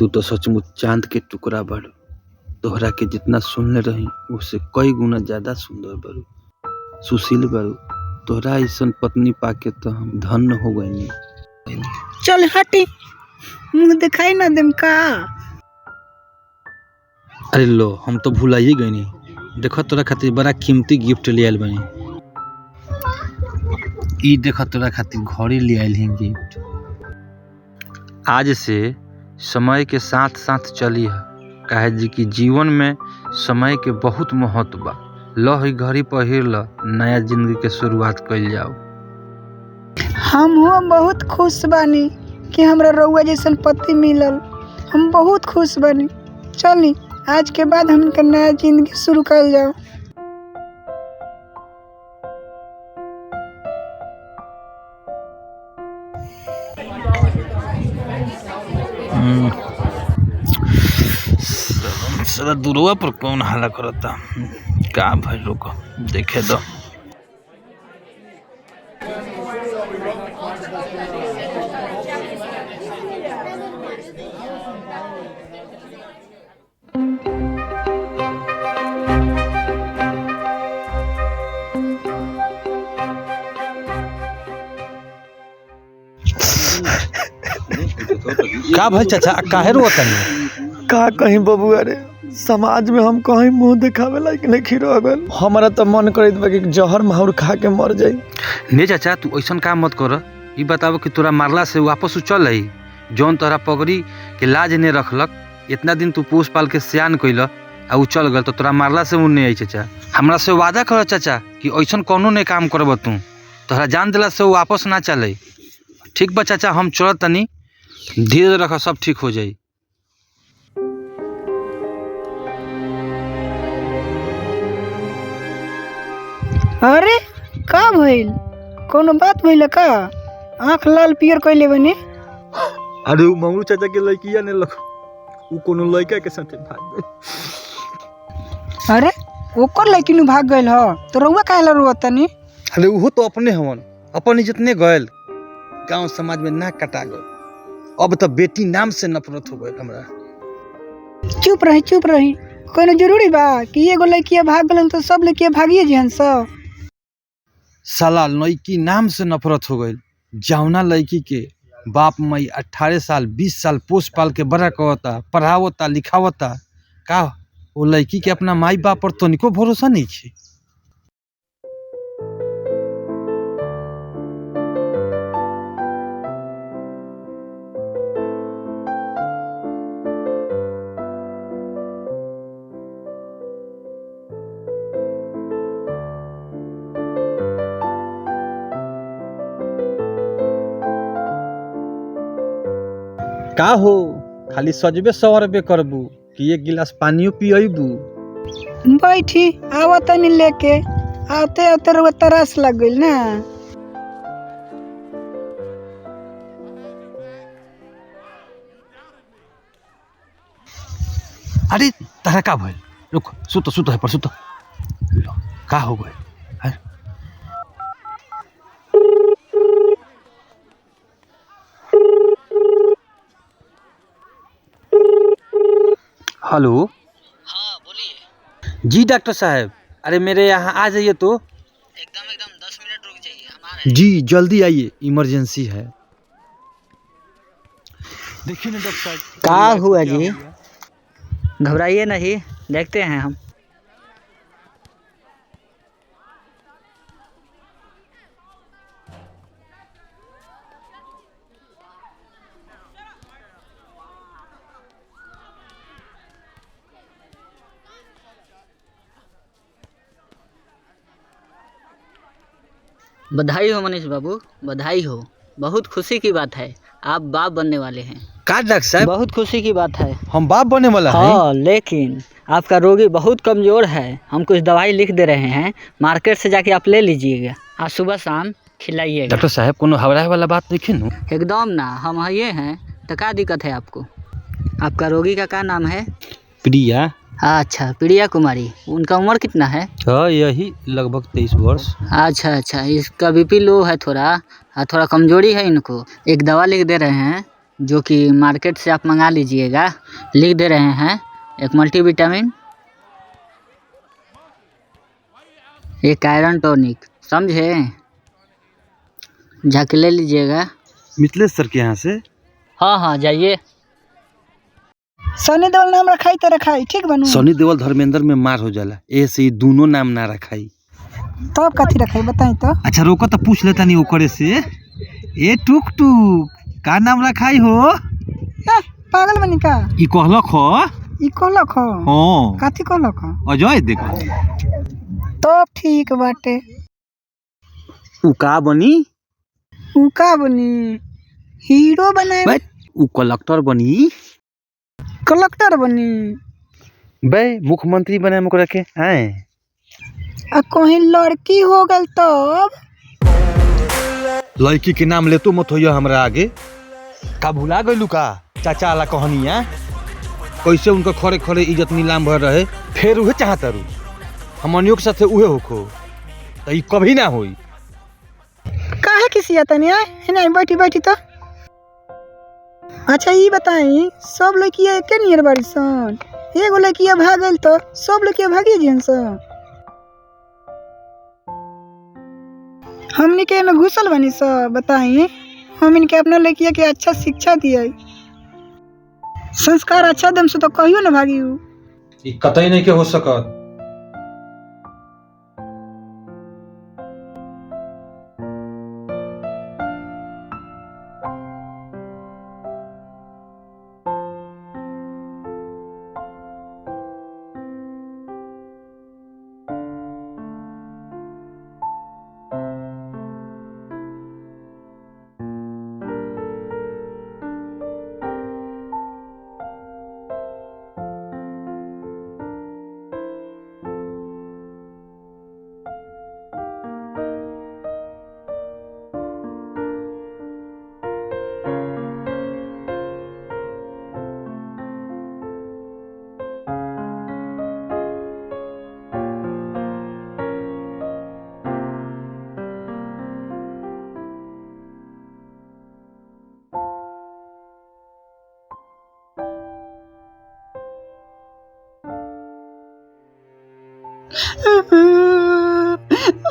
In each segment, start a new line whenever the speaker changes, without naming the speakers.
तू तो सचमुच चांद के टुकड़ा बाड़ू। तोहरा के जितना सुनले रही उससे कई गुना ज्यादा सुंदर बाड़ू, सुशील बाड़ू। तोहरा ऐसन पत्नी पाके तो हम धन्य हो गइनी।
चल हटी, मुंह दिखाई ना देम का।
अरे लो, हम तो भुलाइए गइनी। देखो तोरा खातिर बड़ा कीमती गिफ्ट ले आइल बानी। ई देखो तोरा खातिर घड़ी ले आइल ही गिफ्ट। आज से समय के साथ साथ चली है, काहे जी कि जीवन में समय के बहुत महत्व बा। लो ही घड़ी पहिर ल, नया जिंदगी के शुरुआत कइल जाओ।
हम बहुत खुश बानी कि हमरा रउआ जैसन पति मिलल। हम बहुत खुश बानी। चली आज के बाद हमके नया जिंदगी शुरू कइल जाओ।
साला दुरवा पर कौन हल्ला करता? का भाई रुको देखे दो। का भाई चाचा काहे रोतनी?
का कहीं बबुआ रे, समाज में हम कहीं मुंह दिखावे लायक नहीं रह गइल। हमारा तो मन करत बा कि जहर माहौर खा के मर जाई।
ने चाचा तू ऐसन काम मत कर। ई बताओ कि तोरा मारला से वापस चल आई जौन तोरा पगड़ी के लाज ने रखलक। इतना दिन तू पोस पाल के सियान कइल आ उ चल गल, तो तोरा मारला से उ नहीं आई। चाचा हमरा से वादा कर चाचा कि ऐसन कोनो ने काम करब तू, तोहरा जान दिला से वापस ना चले। ठीक बा चाचा, हम चलत तनी, धीरे रख, सब ठीक हो जाई।
अरे का भइल? कोनो बात भइल का? आँख लाल पियर कइले बनी।
अरे उ ममरू चाचा के लड़किया ने लख उ कोनो लड़का के साथे भाग गइल।
अरे ओकर लड़की नु भाग गइल ह, तो रउआ काहे ला रोतनी?
अरे उहो तो अपने हवन, अपन जितने गयल गांव समाज में नाक कटा गए। अब तो बेटी नाम से नफरत हो गई हमरा।
चुप रही। कोनो जरूरी बा कि एगो लड़किया भाग गलन तो सब लड़किया भागिए जिहन सब?
साला लड़की नाम से नफरत हो गई। जौना लड़की के बाप माई 18 साल 20 साल पोस पाल के बड़ा करता, पढ़ावता लिखावता, का वो लड़की के अपना माई बाप पर तो निको भरोसा नहीं है। का हो, खाली सजबे सवरबे करबू कि एक गिलास पानियो पियबू?
बैठी आवतनी लेके। आते आते रउआ तरस लग गइल ना।
अरे तारा का भइल? रुक, सुतो है पर सुतो। का हो गए? हेलो।
हाँ बोलिए।
जी डॉक्टर साहब, अरे मेरे यहाँ आ जाइए तो।
एकदम 10 मिनट रुक जाइए, हम आ रहे हैं।
जी जल्दी आइए, इमरजेंसी है। देखिए ना डॉक्टर साहब।
क्या हुआ जी? घबराइए नहीं, देखते हैं हम। बधाई हो मनीष बाबू, बधाई हो। बहुत खुशी की बात है, आप बाप बनने वाले हैं।
का डॉक्टर साहब?
बहुत खुशी की बात है।
हम बाप बनने वाला है?
हाँ, लेकिन आपका रोगी बहुत कमज़ोर है। हम कुछ दवाई लिख दे रहे हैं, मार्केट से जाके आप ले लीजिएगा। आज सुबह शाम खिलाइएगा।
डॉक्टर साहब कोनो घबराए वाला बात नहीं है?
एकदम ना, हम ये हैं। तो क्या दिक्कत है आपको? आपका रोगी का क्या नाम है?
प्रिया।
अच्छा, प्रिया कुमारी। उनका उम्र कितना है?
हाँ यही लगभग 23 वर्ष।
अच्छा, इसका बीपी लो है थोड़ा, थोड़ा कमजोरी है इनको। एक दवा लिख दे रहे हैं, जो कि मार्केट से आप मंगा लीजिएगा। लिख दे रहे हैं, एक मल्टीविटामिन, एक आयरन टॉनिक, समझे? जाके ले लीजिएगा।
मिथिलेश सर के यहाँ से?
हाँ हाँ जाइए।
सनी देओल नाम रखाई तो रखाई, ठीक बनू?
सनी देओल धर्मेंद्र में मार हो जाला, ऐसे ही दोनों नाम ना रखाई।
तब कथी रखाई बताई तो?
अच्छा रोको तो पूछ लेता नहीं ओकरे से। ए टुक टुक का नाम रखाई हो?
पागल बनी का?
ई कहलक हो?
ई कहलक हो?
हाँ
कथी कहलक हो?
अजय देखो
तब ठीक बाटे।
उ का बनी?
उ का बनी? हीरो बनाए?
बे उ कलेक्टर बनी।
कलेक्टर बनी?
बे मुख्यमंत्री बने ओकरा के आए।
आ कहीं लड़की हो गल तब?
लड़की के नाम ले तो मत होइया हमरा आगे। का भुला गइलू का चाचा वाला कहानिया? कैसे उनका खड़े खड़े इज्जत नीलाम भर रहे, फिर उहे चाहता रू हमनियों के साथे उहे होखो, तो ई कभी ना होई।
काहे किसी आता नहीं है? नहीं बैठी बैठी तो। अच्छा ये बताई, सब लड़कियां एके नियर बाड़ी सन? एगो लड़किया भाग गइल तो सब लड़कियां भागी जिन सन? हमनी के में घुसल बनी सब? बताई हम इनके अपना लड़किया के अच्छा शिक्षा दिए, संस्कार अच्छा दम से तो कहियो ना भागी।
ई कतई नहीं के हो सकत।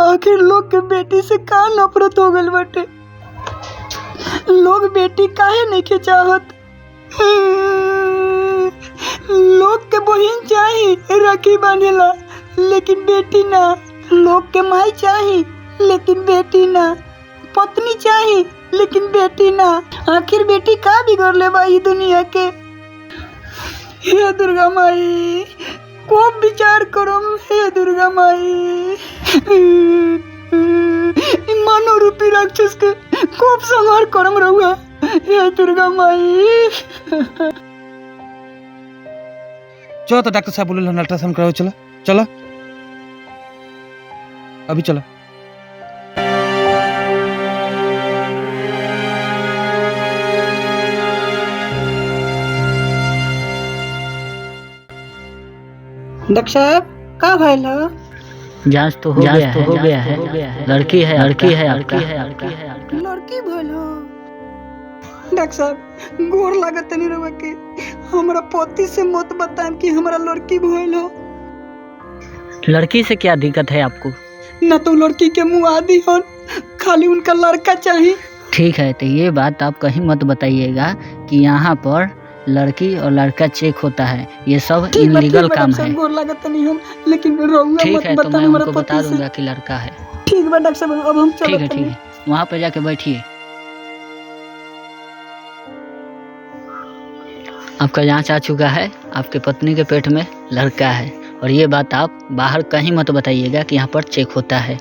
आखिर लोग के बेटी से का नफरत हो गइल बाटे? लोग बेटी काहे नहीं के चाहत? लोग के बहिन चाही राखी बांधेला, लेकिन बेटी ना। लोग के माई चाही लेकिन बेटी ना। पत्नी चाही लेकिन बेटी ना। आखिर बेटी का बिगड़ले बा ई दुनिया के? हे दुर्गा माई, खूब विचार करो हे दुर्गा माई। मानव रूपी राक्षस के खूब संहार करम रहुआ हे दुर्गा माई।
चलो तो डॉक्टर साहब बोले अल्ट्रासाउंड कराओ, चलो चलो अभी चलो।
डॉक्टर साहब का भइल ह?
जांच तो हो गया है। लड़की है आपका।
लड़की भइल ह? डॉक्टर साहब गोर लागत नहीं रहुआ के, हमरा पति से मत बताएं कि हमरा लड़की भइल ह।
लड़की से क्या दिक्कत है आपको?
ना तो लड़की के मुँह आदि हन, खाली उनका लड़का चाहिए।
ठीक है, तो ये बात आप कहीं मत बताइएगा कि यहाँ पर लड़की और लड़का चेक होता है, ये सब इनलीगल काम है।
गोर लागत नहीं हम, लेकिन रहुआ
ठीक
मत
है, तो
बताएं
मैं
हमरा
उनको बता
पति से।
दूंगा कि लड़का है।
ठीक बा डॉक्टर साहब, अब हम
ठीक है,
चलते
ठीक है, वहाँ पे जाके बैठिए। आपका जांच आ चुका है, आपके पत्नी के पेट में लड़का है, और ये बात आप बाहर कहीं मत बताइएगा कि यहाँ पर चेक होता है।